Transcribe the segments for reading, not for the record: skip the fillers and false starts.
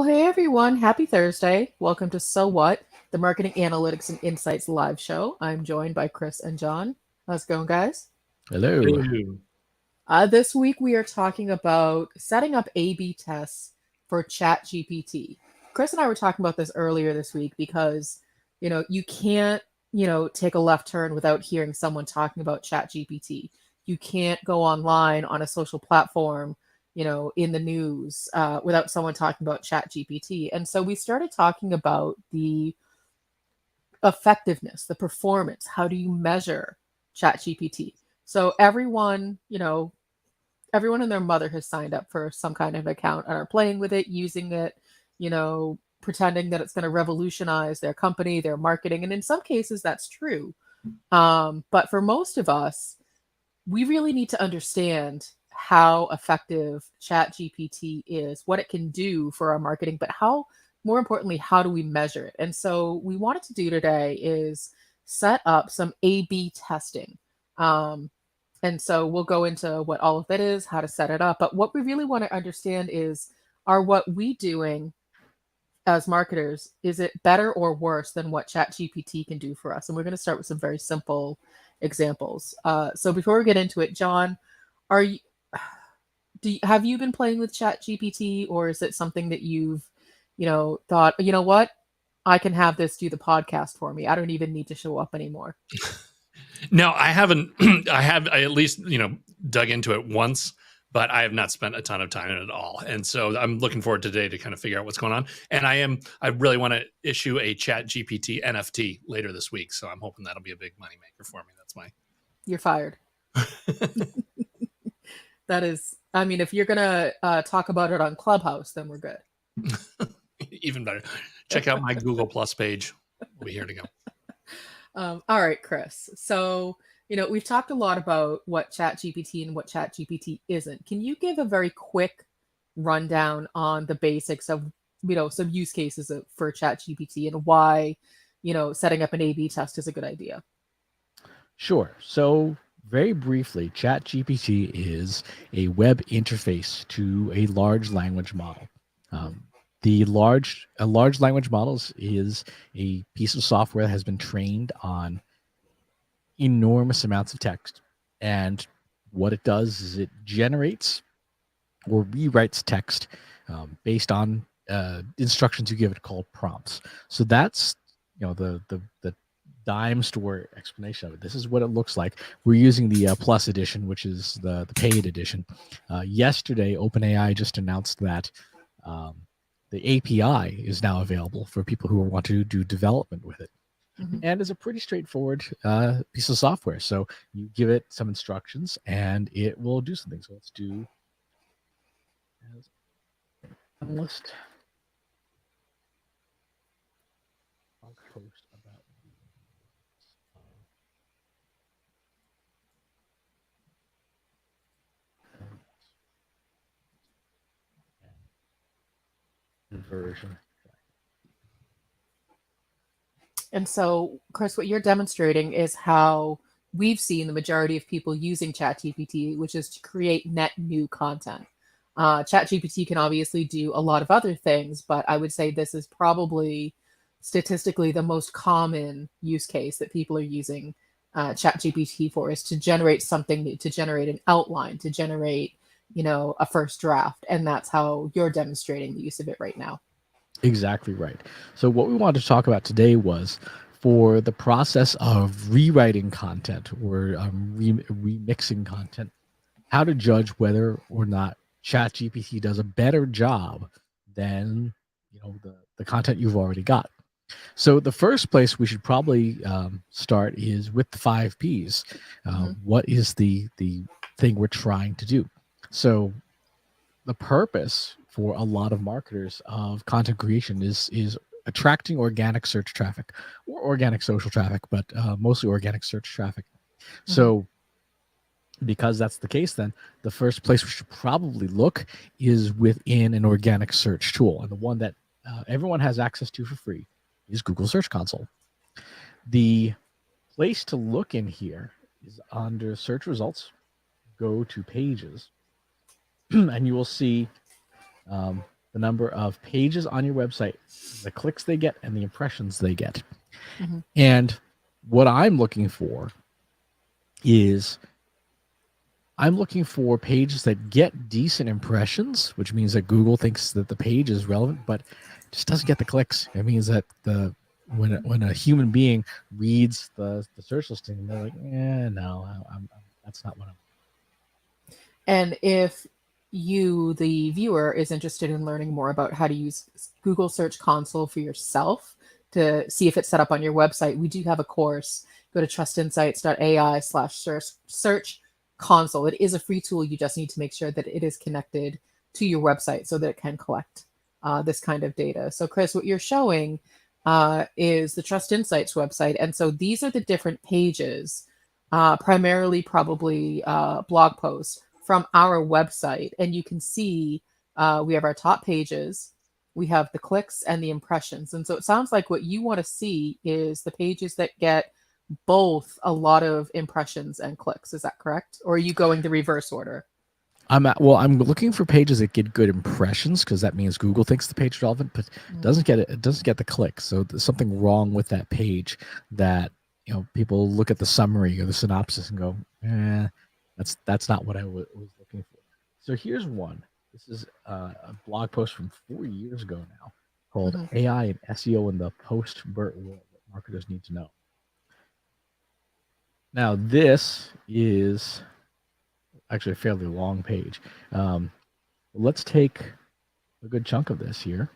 hey everyone, happy Thursday. Welcome to So What, the Marketing Analytics and Insights live show. I'm joined by Chris and John. How's it going, guys? Hello. Hello. This week we are talking about setting up A/B tests for ChatGPT. Chris and I were talking about this earlier this week because, you can't, take a left turn without hearing someone talking about ChatGPT. You can't go online on a social platform, in the news without someone talking about ChatGPT. And so we started talking about the effectiveness, the performance. How do you measure ChatGPT? So everyone and their mother has signed up for some kind of account and are playing with it, using it, pretending that it's going to revolutionize their company, their marketing. And in some cases, that's true. But for most of us, we really need to understand how effective ChatGPT is, what it can do for our marketing, but more importantly, how do we measure it? And so, we wanted to do today is set up some A/B testing. Um, and so we'll go into what all of that is, how to set it up. But what we really want to understand is, are what we doing as marketers, is it better or worse than what ChatGPT can do for us? And we're going to start with some very simple examples. So before we get into it, John, are you have you been playing with ChatGPT, or is it something that you've, thought, you know what, I can have this do the podcast for me. I don't even need to show up anymore. No, I haven't. I at least dug into it once, but I have not spent a ton of time in it at all. And so I'm looking forward today to kind of figure out what's going on. And I really want to issue a Chat GPT NFT later this week. So I'm hoping that'll be a big moneymaker for me. That's my. You're fired. That is, I mean, if you're gonna talk about it on Clubhouse, then we're good. Even better. Check out my Google Plus page. We'll be here to go. All right, Chris. So, we've talked a lot about what ChatGPT and what ChatGPT isn't. Can you give a very quick rundown on the basics of, some use cases for ChatGPT and why, setting up an A/B test is a good idea? Sure. So, very briefly, ChatGPT is a web interface to a large language model. A large language model is a piece of software that has been trained on enormous amounts of text. And what it does is it generates or rewrites text based on instructions you give it called prompts. So that's the dime store explanation of it. This is what it looks like. We're using the Plus edition, which is the paid edition. Yesterday, OpenAI just announced that the API is now available for people who want to do development with it. Mm-hmm. And it's a pretty straightforward piece of software. So you give it some instructions and it will do something. So let's do list. I'll post about version. And so, Chris, what you're demonstrating is how we've seen the majority of people using ChatGPT, which is to create net new content. ChatGPT can obviously do a lot of other things, but I would say this is probably statistically the most common use case that people are using ChatGPT for, is to generate something new, to generate an outline, to generate, a first draft. And that's how you're demonstrating the use of it right now. Exactly right. So what we wanted to talk about today was for the process of rewriting content or remixing content, how to judge whether or not ChatGPT does a better job than the content you've already got. So the first place we should probably start is with the 5 Ps. What is the thing we're trying to do? So the purpose for a lot of marketers of content creation is attracting organic search traffic or organic social traffic, but mostly organic search traffic. Mm-hmm. So because that's the case, then the first place we should probably look is within an organic search tool. And the one that everyone has access to for free is Google Search Console. The place to look in here is under search results, go to pages, and you will see the number of pages on your website, the clicks they get, and the impressions they get. Mm-hmm. And what I'm looking for is I'm looking for pages that get decent impressions, which means that Google thinks that the page is relevant, but just doesn't get the clicks. It means that when a human being reads the search listing, they're like, no, that's not what I'm. And if you, the viewer, is interested in learning more about how to use Google Search Console for yourself to see if it's set up on your website, we do have a course. Go to trustinsights.ai/search console. It is a free tool. You just need to make sure that it is connected to your website so that it can collect this kind of data. So, Chris, what you're showing is the Trust Insights website. And so these are the different pages, primarily probably blog posts from our website. And you can see we have our top pages, we have the clicks and the impressions. And so it sounds like what you want to see is the pages that get both a lot of impressions and clicks. Is that correct? Or are you going the reverse order? I'm looking for pages that get good impressions because that means Google thinks the page is relevant, but doesn't get it. It doesn't get the clicks. So there's something wrong with that page that people look at the summary or the synopsis and go, that's not what I was looking for. So here's one. This is a blog post from 4 years ago now called AI and SEO in the post-BERT world, what marketers need to know. Now, this is actually a fairly long page. Let's take a good chunk of this here.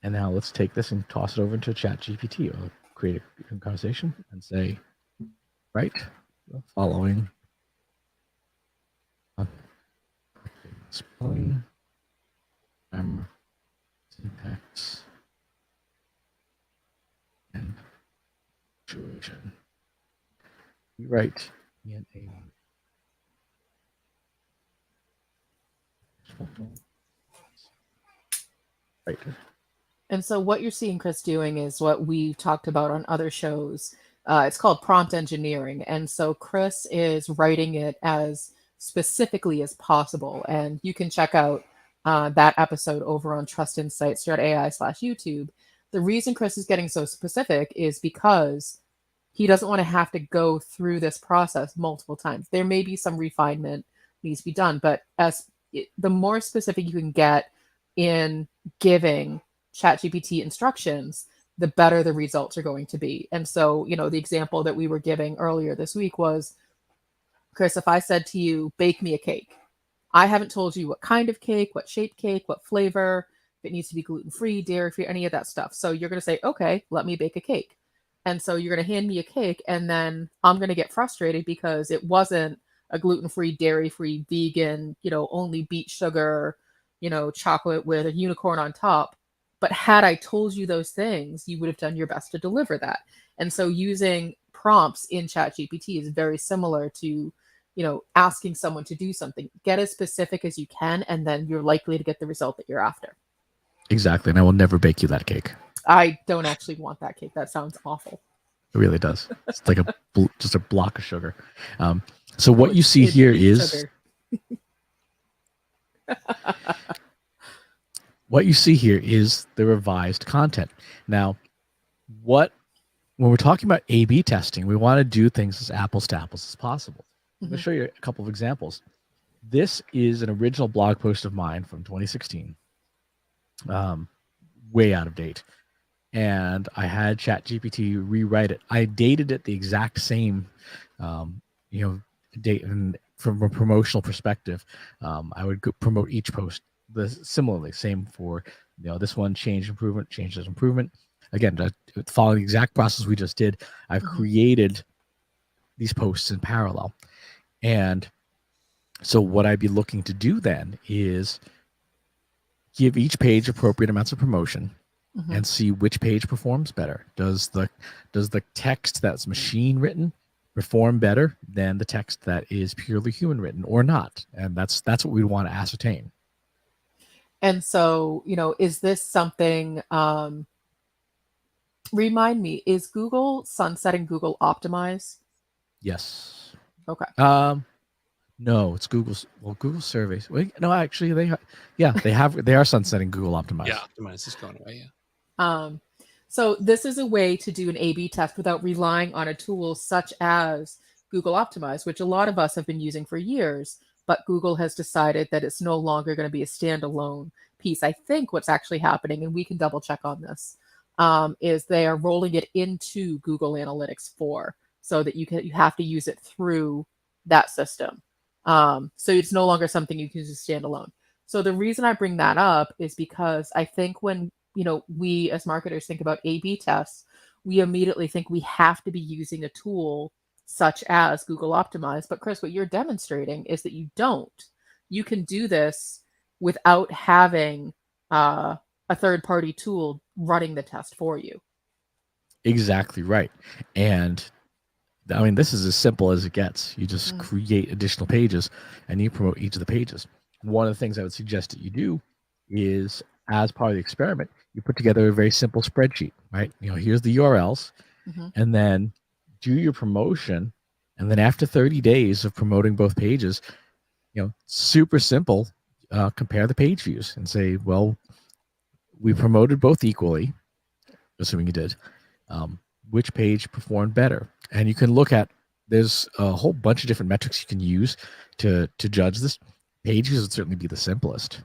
And now let's take this and toss it over into ChatGPT. I'll create a conversation and say, write the following. Spelling, grammar, syntax, and punctuation. We write in a right. And so what you're seeing Chris doing is what we talked about on other shows. It's called prompt engineering. And so Chris is writing it as specifically as possible. And you can check out that episode over on trustinsights.ai/YouTube. The reason Chris is getting so specific is because he doesn't want to have to go through this process multiple times. There may be some refinement needs to be done, but the more specific you can get in giving ChatGPT instructions, the better the results are going to be. And so, the example that we were giving earlier this week was, Chris, if I said to you, bake me a cake, I haven't told you what kind of cake, what shape cake, what flavor, if it needs to be gluten-free, dairy-free, any of that stuff. So you're going to say, okay, let me bake a cake. And so you're going to hand me a cake, and then I'm going to get frustrated because it wasn't a gluten-free, dairy-free, vegan, only beet sugar, chocolate with a unicorn on top. But had I told you those things, you would have done your best to deliver that. And so using prompts in ChatGPT is very similar to, asking someone to do something. Get as specific as you can, and then you're likely to get the result that you're after. Exactly. And I will never bake you that cake. I don't actually want that cake. That sounds awful. It really does. It's like just a block of sugar. So what you see here is what you see here is the revised content. Now, when we're talking about A/B testing, we want to do things as apples to apples as possible. I'm going to show you a couple of examples. This is an original blog post of mine from 2016, way out of date. And I had ChatGPT rewrite it. I dated it the exact same, date. And from a promotional perspective, I would promote each post similarly. Same for this one, change improvement, change as improvement. Again, following the exact process we just did, I've created these posts in parallel. And so what I'd be looking to do then is give each page appropriate amounts of promotion. And see which page performs better. Does the text that's machine written perform better than the text that is purely human written or not? And that's what we want to ascertain. And so, is this something, remind me, is Google sunsetting Google Optimize? Yes. Okay. No, it's Google's. Well, Google surveys. Wait, no, actually, they are sunsetting Google Optimize. Yeah, optimize is going away. Yeah. So this is a way to do an A/B test without relying on a tool such as Google Optimize, which a lot of us have been using for years, but Google has decided that it's no longer going to be a standalone piece. I think what's actually happening, and we can double check on this, is they are rolling it into Google Analytics 4 so that you have to use it through that system. So it's no longer something you can use standalone. So the reason I bring that up is because I think when we as marketers think about A/B tests, we immediately think we have to be using a tool such as Google Optimize. But Chris, what you're demonstrating is that you don't. You can do this without having a third-party tool running the test for you. Exactly right. And I mean, this is as simple as it gets. You just create additional pages and you promote each of the pages. One of the things I would suggest that you do is, as part of the experiment, you put together a very simple spreadsheet, right? Here's the URLs, and then do your promotion. And then after 30 days of promoting both pages, super simple, compare the page views and say, well, we promoted both equally, assuming you did. Which page performed better? And you can look at, there's a whole bunch of different metrics you can use to judge this. Pages would certainly be the simplest.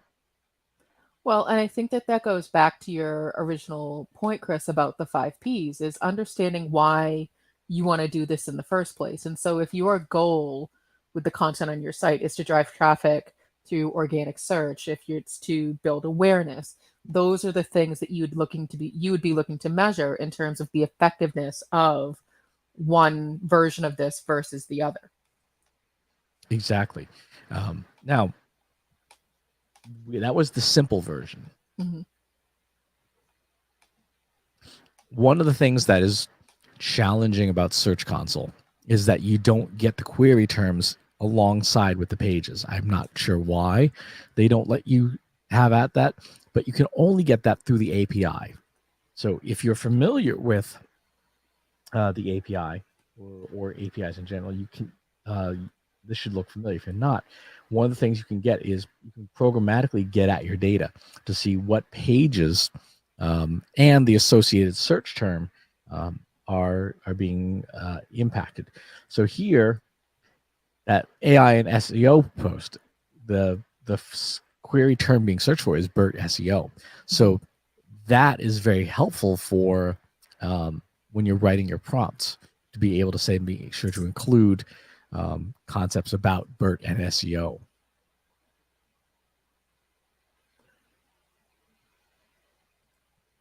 Well, and I think that goes back to your original point, Chris, about the 5 Ps, is understanding why you want to do this in the first place. And so if your goal with the content on your site is to drive traffic through organic search, if it's to build awareness, those are the things that you would be looking to measure in terms of the effectiveness of one version of this versus the other. Exactly. Now, that was the simple version. One of the things that is challenging about Search Console is that you don't get the query terms alongside with the pages. I'm not sure why they don't let you have at that, but you can only get that through the API. So if you're familiar with the API or APIs in general, you can. This should look familiar. If you're not, one of the things you can get is you can programmatically get at your data to see what pages and the associated search term are being impacted. So here, that AI and SEO post, the query term being searched for is BERT SEO. So that is very helpful for when you're writing your prompts, to be able to say, be sure to include concepts about BERT and SEO.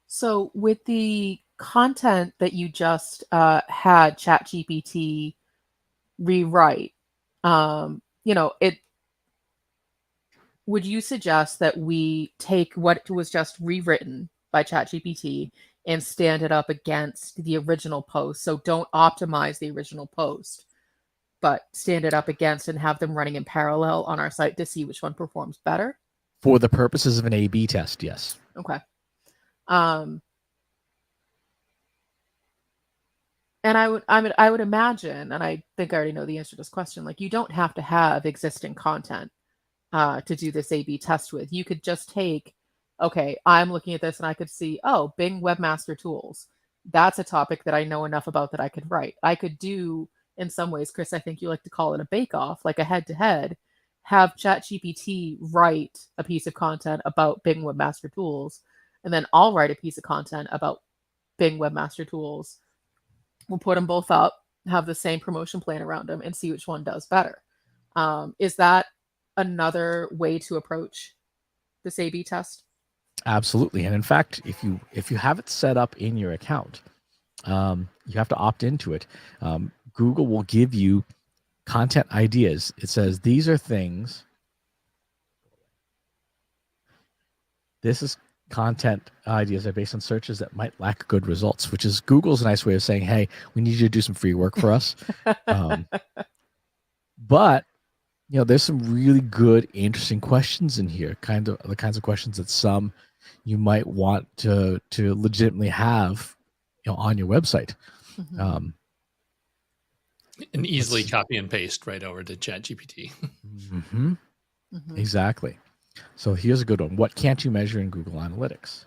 So with the content that you just had ChatGPT rewrite, it would you suggest that we take what was just rewritten by ChatGPT and stand it up against the original post? So don't optimize the original post, but stand it up against and have them running in parallel on our site to see which one performs better? For the purposes of an A/B test, yes. Okay. And I would imagine, and I think I already know the answer to this question, like you don't have to have existing content to do this A/B test with. You could just take, okay, I'm looking at this and I could see, oh, Bing Webmaster Tools. That's a topic that I know enough about that I could write. I could do, in some ways, Chris, I think you like to call it a bake-off, like a head-to-head, have ChatGPT write a piece of content about Bing Webmaster Tools, and then I'll write a piece of content about Bing Webmaster Tools. We'll put them both up, have the same promotion plan around them, and see which one does better. Is that another way to approach this A/B test? Absolutely. And in fact, if you have it set up in your account, you have to opt into it. Google will give you content ideas. It says these are things. This is content ideas that are based on searches that might lack good results, which is Google's nice way of saying, hey, we need you to do some free work for us. But there's some really good, interesting questions in here, the kinds of questions that some you might want to legitimately have on your website. And easily copy and paste right over to ChatGPT. Mm-hmm. Exactly. So here's a good one. What can't you measure in Google Analytics?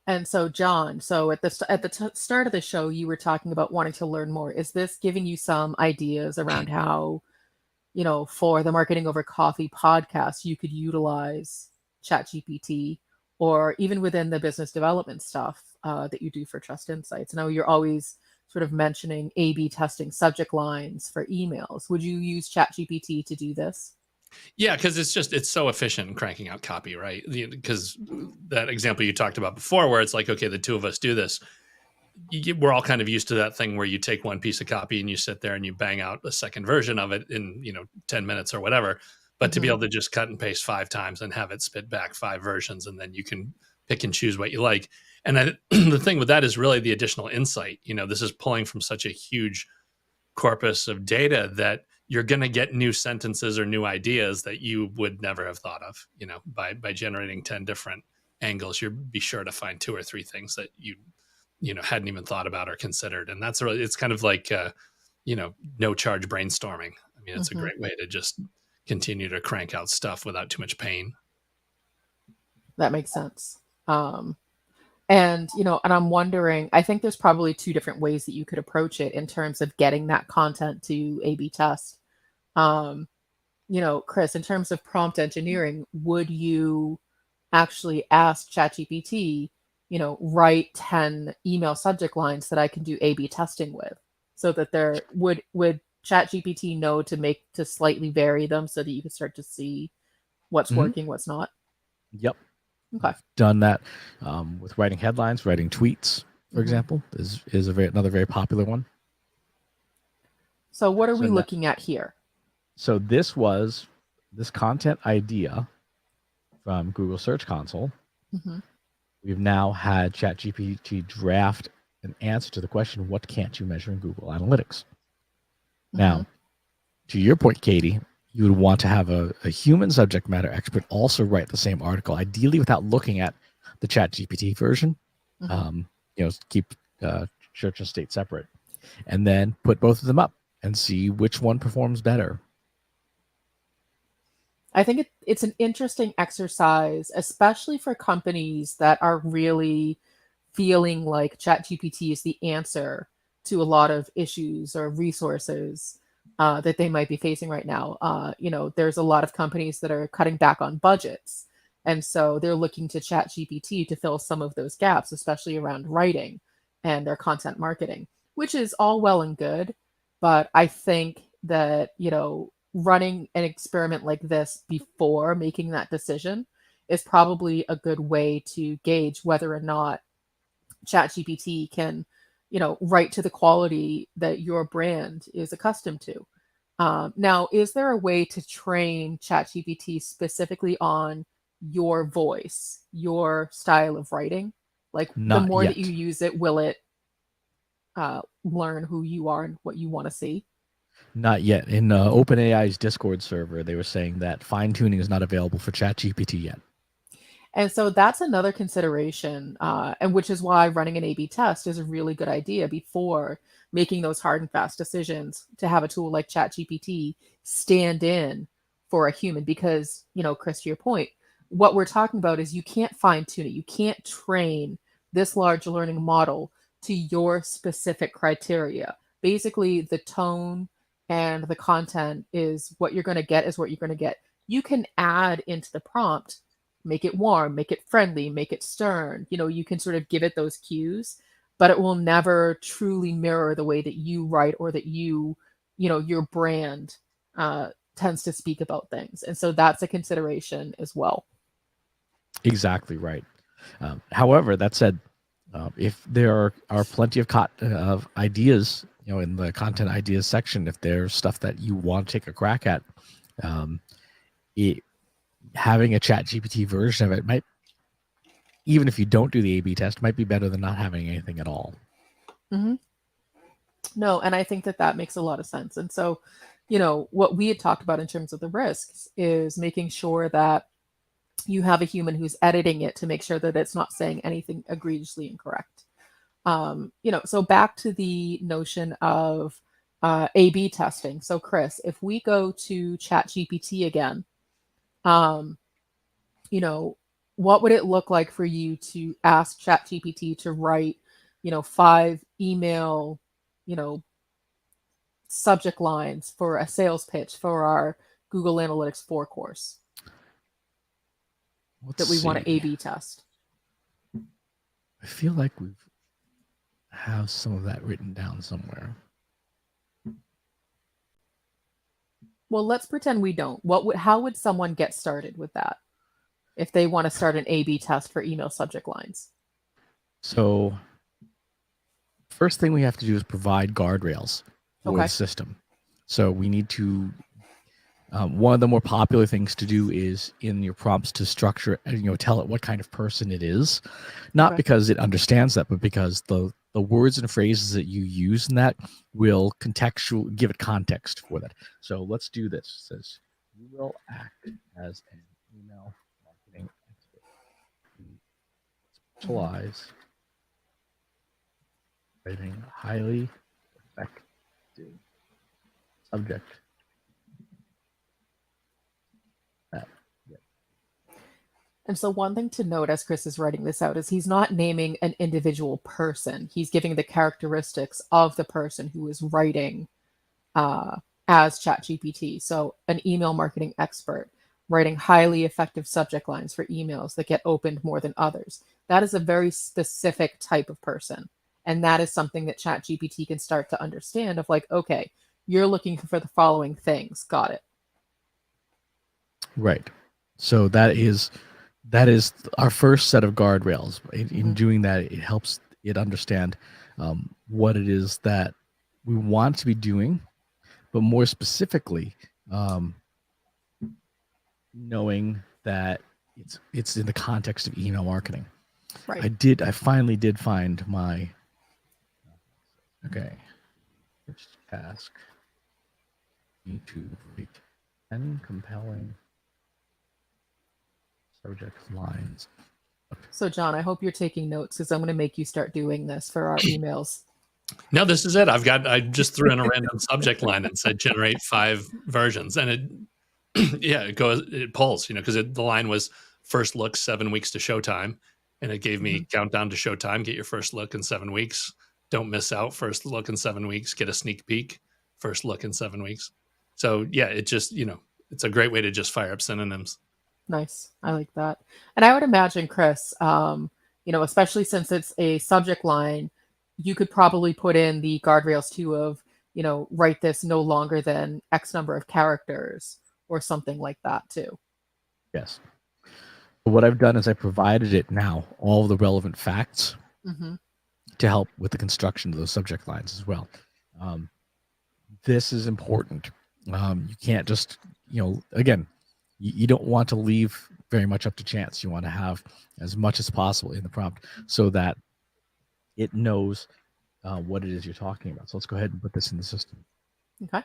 And so, John, so at the start of the show, you were talking about wanting to learn more. Is this giving you some ideas around how, for the Marketing Over Coffee podcast, you could utilize ChatGPT, or even within the business development stuff that you do for Trust Insights? I know you're always sort of mentioning A/B testing subject lines for emails. Would you use ChatGPT to do this? Yeah, because it's so efficient in cranking out copy, right? Because that example you talked about before, where it's like, okay, the two of us do this. We're all kind of used to that thing where you take one piece of copy and you sit there and you bang out a second version of it in 10 minutes or whatever. But to be able to just cut and paste 5 times and have it spit back 5 versions, and then you can pick and choose what you like. And the thing with that is really the additional insight. This is pulling from such a huge corpus of data that you're going to get new sentences or new ideas that you would never have thought of. By generating 10 different angles, you'll be sure to find 2 or 3 things that you hadn't even thought about or considered. And that's really, it's kind of like no charge brainstorming. I mean, it's a great way to just continue to crank out stuff without too much pain. That makes sense. And I'm wondering, I think there's probably 2 different ways that you could approach it in terms of getting that content to A/B test. Chris, in terms of prompt engineering, would you actually ask ChatGPT, write 10 email subject lines that I can do A/B testing with, so that there would ChatGPT know to slightly vary them so that you can start to see what's working, what's not? Yep. Okay. Done that with writing headlines, writing tweets, for example, is another very popular one. So what are we looking at here? So this content idea from Google Search Console. We've now had ChatGPT draft an answer to the question, what can't you measure in Google Analytics? Now, to your point, Katie, you would want to have a human subject matter expert also write the same article, ideally without looking at the ChatGPT version. Keep church and state separate, and then put both of them up and see which one performs better. I think it's an interesting exercise, especially for companies that are really feeling like ChatGPT is the answer to a lot of issues or resources that they might be facing right now. There's a lot of companies that are cutting back on budgets. And so they're looking to ChatGPT to fill some of those gaps, especially around writing and their content marketing, which is all well and good. But I think that, running an experiment like this before making that decision is probably a good way to gauge whether or not ChatGPT can, write to the quality that your brand is accustomed to. Now, is there a way to train ChatGPT specifically on your voice, your style of writing? Like, the Not more that yet. you use it, will it learn who you are and what you want to see? Not yet. In OpenAI's Discord server, they were saying that fine-tuning is not available for ChatGPT yet. And so that's another consideration, and which is why running an A/B test is a really good idea before making those hard and fast decisions, to have a tool like ChatGPT stand in for a human. Because, Chris, to your point, what we're talking about is you can't fine tune it. You can't train this large learning model to your specific criteria. Basically, the tone and the content is what you're going to get is what you're going to get. You can add into the prompt, make it warm, make it friendly, make it stern. You can sort of give it those cues, but it will never truly mirror the way that you write, or that your brand tends to speak about things. And so that's a consideration as well. Exactly right. However, that said, if there are plenty of ideas, in the content ideas section, if there's stuff that you want to take a crack at, having a ChatGPT version of it might, even if you don't do the A/B test, might be better than not having anything at all. No, and I think that makes a lot of sense. And so, what we had talked about in terms of the risks is making sure that you have a human who's editing it to make sure that it's not saying anything egregiously incorrect. So back to the notion of A/B testing. So Chris, if we go to ChatGPT again, um, what would it look like for you to ask ChatGPT to write, 5 email, you know, subject lines for a sales pitch for our Google Analytics 4 course Let's that we want to see. A/B test? I feel like we have some of that written down somewhere. Well, let's pretend we don't. How would someone get started with that if they want to start an A/B test for email subject lines? So first thing we have to do is provide guardrails for Okay. the system. So we need to, one of the more popular things to do is in your prompts to structure, tell it what kind of person it is, not Okay. because it understands that, but because the words and phrases that you use in that will give it context for that. So let's do this. It says, you will act as an email marketing expert. Specialize writing highly effective subject. And so one thing to note as Chris is writing this out is he's not naming an individual person. He's giving the characteristics of the person who is writing as ChatGPT. So an email marketing expert writing highly effective subject lines for emails that get opened more than others. That is a very specific type of person. And that is something that ChatGPT can start to understand of like, okay, you're looking for the following things. Got it. Right. So that is our first set of guardrails. In doing that, it helps it understand what it is that we want to be doing, but more specifically, knowing that it's in the context of email marketing. Right. I finally did find my first task. Need to write 10 compelling subject lines. So John, I hope you're taking notes because I'm going to make you start doing this for our emails. No, this is it. I just threw in a random subject line and said generate 5 versions, and it pulls, because the line was first look 7 weeks to showtime, and it gave me countdown to showtime. Get your first look in 7 weeks. Don't miss out. First look in 7 weeks. Get a sneak peek. First look in 7 weeks. So yeah, it just it's a great way to just fire up synonyms. Nice. I like that. And I would imagine, Chris, especially since it's a subject line, you could probably put in the guardrails too of, write this no longer than X number of characters or something like that too. Yes. What I've done is I provided it now all of the relevant facts to help with the construction of those subject lines as well. This is important. You can't just, again, you don't want to leave very much up to chance. You want to have as much as possible in the prompt so that it knows what it is you're talking about. So let's go ahead and put this in the system. Okay.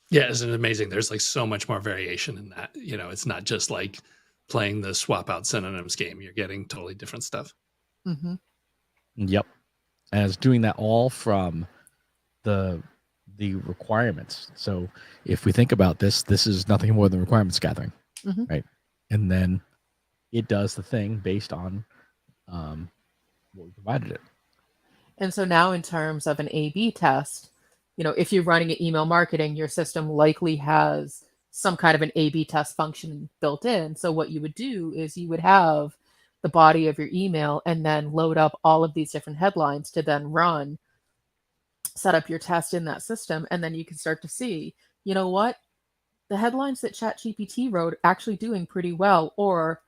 Yeah, isn't it amazing? There's like so much more variation in that. It's not just like playing the swap out synonyms game. You're getting totally different stuff. Mm-hmm. Yep. And it's doing that all from the requirements. So if we think about this is nothing more than requirements gathering, right? And then it does the thing based on what we provided it. And so now in terms of an A/B test, if you're running an email marketing, your system likely has some kind of an A/B test function built in. So what you would do is you would have the body of your email and then load up all of these different headlines to then run, set up your test in that system, and then you can start to see, what? The headlines that ChatGPT wrote actually doing pretty well, or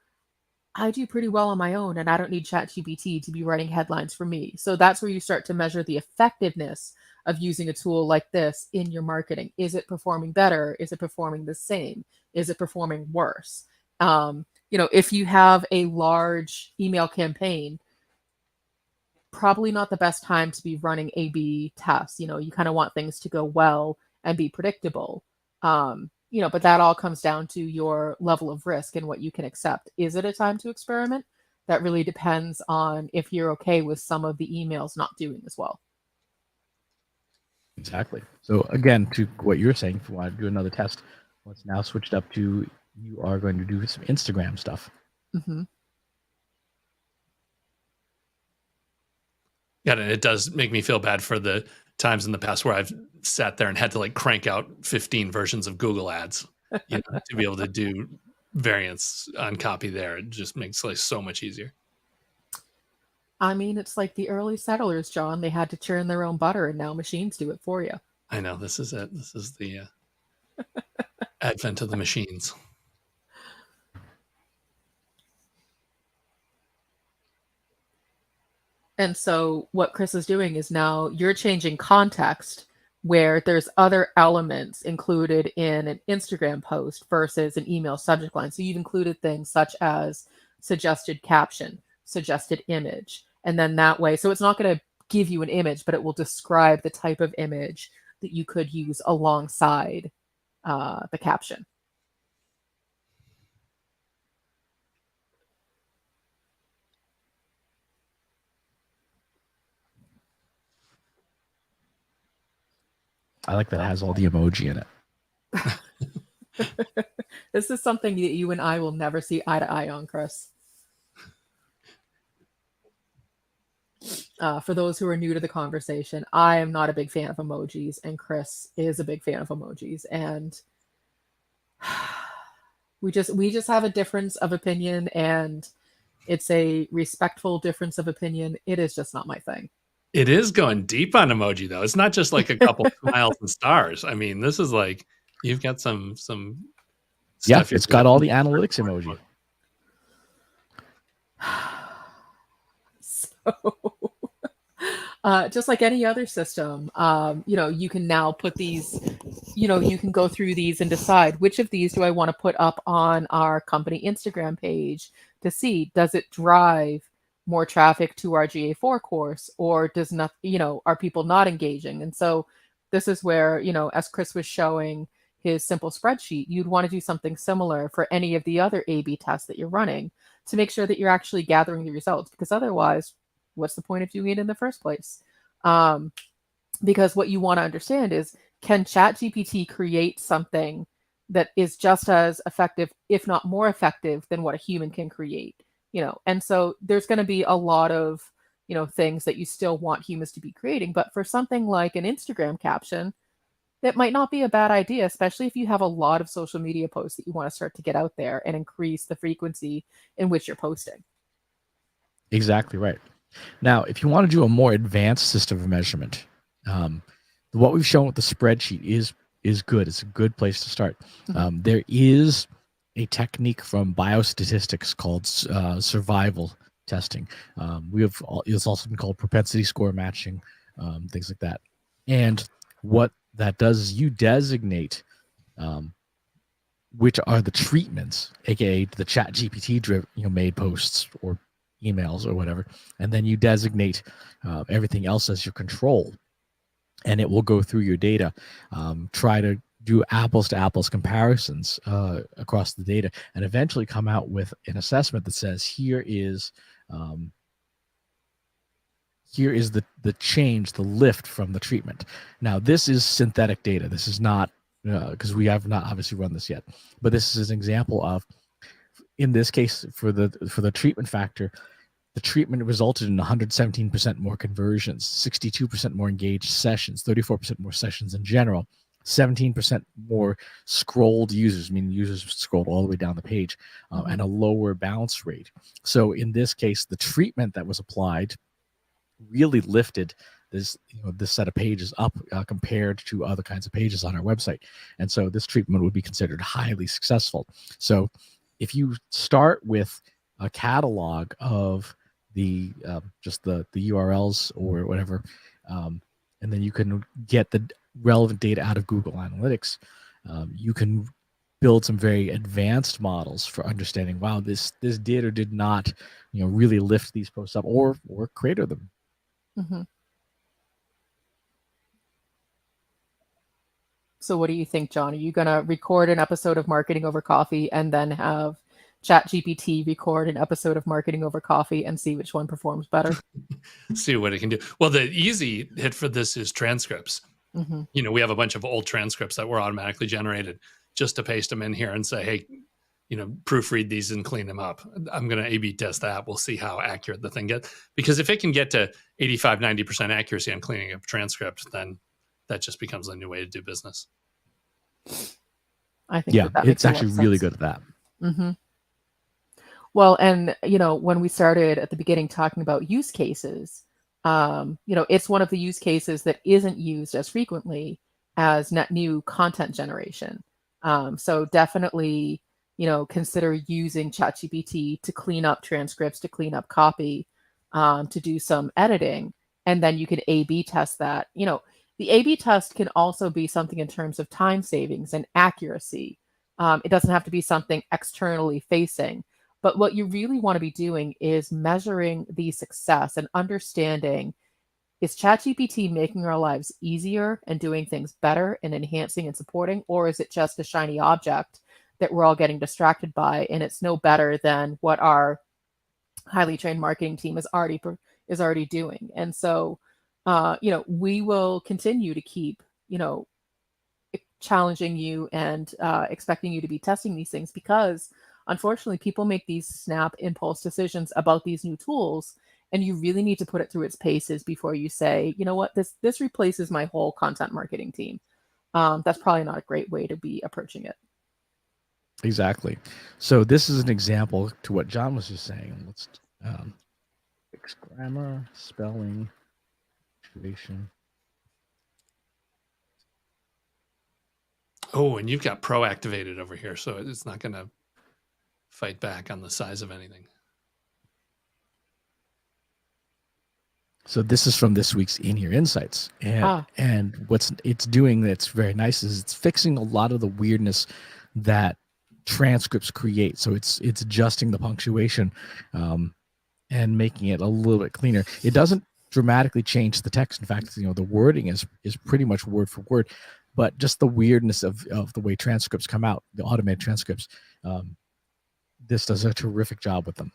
I do pretty well on my own and I don't need ChatGPT to be writing headlines for me. So that's where you start to measure the effectiveness of using a tool like this in your marketing. Is it performing better? Is it performing the same? Is it performing worse? If you have a large email campaign, probably not the best time to be running A/B tests. You kind of want things to go well and be predictable. But that all comes down to your level of risk and what you can accept. Is it a time to experiment? That really depends on if you're okay with some of the emails not doing as well. Exactly. So again, to what you're saying, if you want to do another test, let's now switched up to you are going to do some Instagram stuff. Mm-hmm. Yeah, and it does make me feel bad for the times in the past where I've sat there and had to like crank out 15 versions of Google ads, to be able to do variants on copy there. It just makes life so much easier. I mean, it's like the early settlers, John. They had to churn their own butter, and now machines do it for you. I know, this is it. This is the advent of the machines. And so what Chris is doing is now you're changing context where there's other elements included in an Instagram post versus an email subject line. So you've included things such as suggested caption, suggested image, and then that way, so it's not going to give you an image, but it will describe the type of image that you could use alongside the caption. I like that it has all the emoji in it. This is something that you and I will never see eye to eye on, Chris. For those who are new to the conversation, I am not a big fan of emojis, and Chris is a big fan of emojis, and we just have a difference of opinion, and it's a respectful difference of opinion. It is just not my thing. It is going deep on emoji, though. It's not just like a couple smiles and stars. I mean, this is like you've got some Yeah, stuff. it's got all the analytics emoji. So, just like any other system, you can now put these, you can go through these and decide which of these do I want to put up on our company Instagram page to see, does it drive more traffic to our GA4 course, or does not, are people not engaging? And so this is where, as Chris was showing his simple spreadsheet, you'd want to do something similar for any of the other A/B tests that you're running to make sure that you're actually gathering the results, because otherwise, what's the point of doing it in the first place? Because what you want to understand is, can ChatGPT create something that is just as effective, if not more effective, than what a human can create? And so there's going to be a lot of, things that you still want humans to be creating. But for something like an Instagram caption, that might not be a bad idea, especially if you have a lot of social media posts that you want to start to get out there and increase the frequency in which you're posting. Exactly right. Now, if you want to do a more advanced system of measurement, what we've shown with the spreadsheet is good. It's a good place to start. Mm-hmm. There is a technique from biostatistics called survival testing. It's also been called propensity score matching, things like that. And what that does is you designate which are the treatments, aka the ChatGPT made posts or emails or whatever, and then you designate everything else as your control, and it will go through your data, try to do apples to apples comparisons across the data, and eventually come out with an assessment that says here is the change, the lift from the treatment. Now, this is synthetic data. This is not, because we have not obviously run this yet, but this is an example of, in this case, for the treatment factor, the treatment resulted in 117% more conversions, 62% more engaged sessions, 34% more sessions in general, 17% more scrolled users, meaning users scrolled all the way down the page, and a lower bounce rate. So in this case, the treatment that was applied really lifted this set of pages up compared to other kinds of pages on our website. And so this treatment would be considered highly successful. So if you start with a catalog of the just the URLs or whatever, and then you can get the relevant data out of Google Analytics, you can build some very advanced models for understanding, wow, this did or did not really lift these posts up or crater them. Hmm. So what do you think, John? Are you going to record an episode of Marketing Over Coffee and then have ChatGPT record an episode of Marketing Over Coffee and see which one performs better? See what it can do. Well, the easy hit for this is transcripts. Hmm. We have a bunch of old transcripts that were automatically generated just to paste them in here and say, hey, proofread these and clean them up. I'm going to A/B test that. We'll see how accurate the thing gets. Because if it can get to 85, 90% accuracy on cleaning up transcript, then that just becomes a new way to do business. I think Yeah, that it's makes a lot actually of really sense. good at that. Hmm. Well, and when we started at the beginning talking about use cases, it's one of the use cases that isn't used as frequently as net new content generation. So definitely, consider using ChatGPT to clean up transcripts, to clean up copy, to do some editing, and then you can A/B test that. The A/B test can also be something in terms of time savings and accuracy. It doesn't have to be something externally facing. But what you really want to be doing is measuring the success and understanding, is ChatGPT making our lives easier and doing things better and enhancing and supporting, or is it just a shiny object that we're all getting distracted by and it's no better than what our highly trained marketing team is already doing? And so, we will continue to keep, challenging you and expecting you to be testing these things, because unfortunately people make these snap impulse decisions about these new tools, and you really need to put it through its paces before you say, you know what, this replaces my whole content marketing team. That's probably not a great way to be approaching it. Exactly. So this is an example to what John was just saying. Let's fix grammar, spelling, punctuation. Oh, and you've got Pro activated over here, so it's not going to fight back on the size of anything. So this is from this week's In Here Insights, and what it's doing that's very nice is it's fixing a lot of the weirdness that transcripts create. So it's adjusting the punctuation and making it a little bit cleaner. It doesn't dramatically change the text. In fact, the wording is pretty much word for word, but just the weirdness of the way transcripts come out, the automated transcripts. This does a terrific job with them.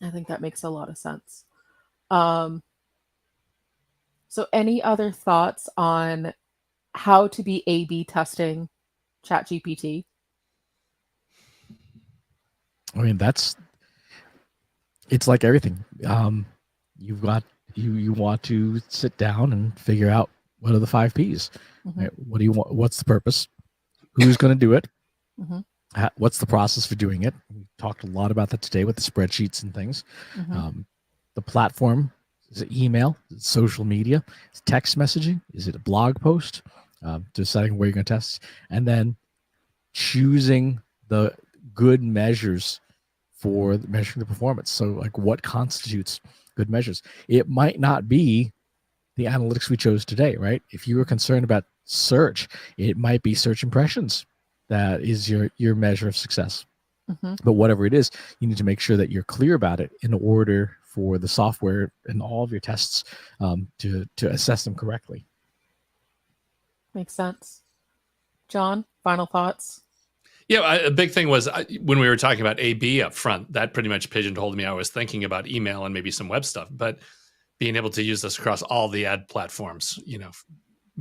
I think that makes a lot of sense. So any other thoughts on how to be A/B testing ChatGPT? I mean, it's like everything. You want to sit down and figure out what are the 5 P's. Mm-hmm. Right? What do you want? What's the purpose? Who's going to do it? Mm-hmm. What's the process for doing it? We talked a lot about that today with the spreadsheets and things. Mm-hmm. The platform, is it email? Is it social media? Is it text messaging? Is it a blog post? Deciding where you're going to test, and then choosing the good measures for measuring the performance. So like what constitutes good measures? It might not be the analytics we chose today, right? If you were concerned about search, it might be search impressions that is your measure of success. Mm-hmm. But whatever it is, you need to make sure that you're clear about it in order for the software and all of your tests to assess them correctly. Makes sense. John, final thoughts? Yeah, a big thing was when we were talking about A/B up front, that pretty much pigeonholed me. I was thinking about email and maybe some web stuff, but being able to use this across all the ad platforms,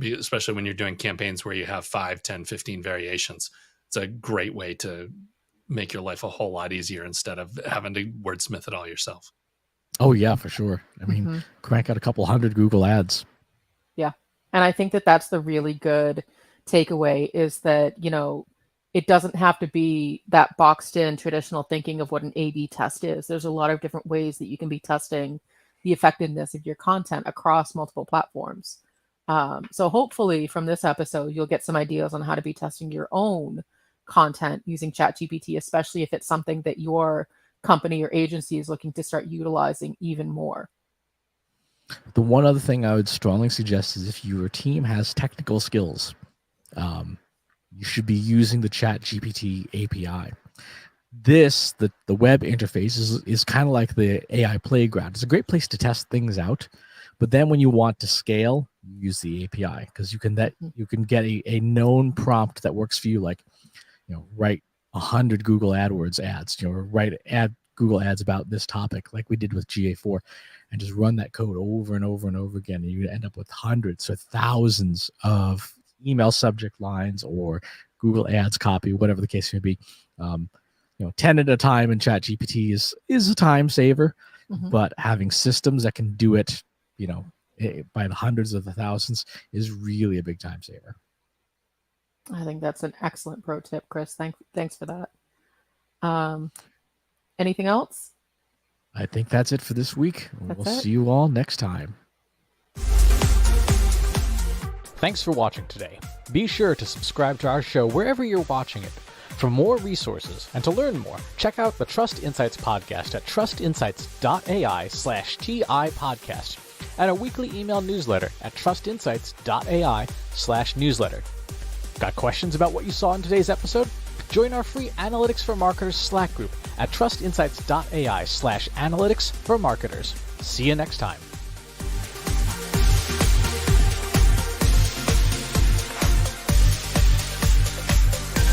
especially when you're doing campaigns where you have 5, 10, 15 variations, it's a great way to make your life a whole lot easier instead of having to wordsmith it all yourself. Oh, yeah, for sure. I mean, crank out a couple hundred Google ads. Yeah. And I think that that's the really good takeaway, is that, it doesn't have to be that boxed in traditional thinking of what an A/B test is. There's a lot of different ways that you can be testing the effectiveness of your content across multiple platforms. So hopefully from this episode, you'll get some ideas on how to be testing your own content using ChatGPT, especially if it's something that your company or agency is looking to start utilizing even more. The one other thing I would strongly suggest is if your team has technical skills, you should be using the ChatGPT API. the web interface is kind of like the AI playground. It's a great place to test things out, but then when you want to scale, you use the API, because you can get a known prompt that works for you, like, write 100 Google AdWords ads, or write Google ads about this topic, like we did with GA4, and just run that code over and over and over again, and you end up with hundreds or thousands of email subject lines or Google ads copy, whatever the case may be. 10 at a time in ChatGPT is a time saver, but having systems that can do it, by the hundreds of the thousands is really a big time saver. I think that's an excellent pro tip, Chris. Thanks for that. Anything else? I think that's it for this week. We'll see you all next time. Thanks for watching today. Be sure to subscribe to our show wherever you're watching it. For more resources and to learn more, check out the Trust Insights podcast at trustinsights.ai/TI podcast and a weekly email newsletter at trustinsights.ai/newsletter. Got questions about what you saw in today's episode? Join our free Analytics for Marketers Slack group at trustinsights.ai/analytics for marketers. See you next time.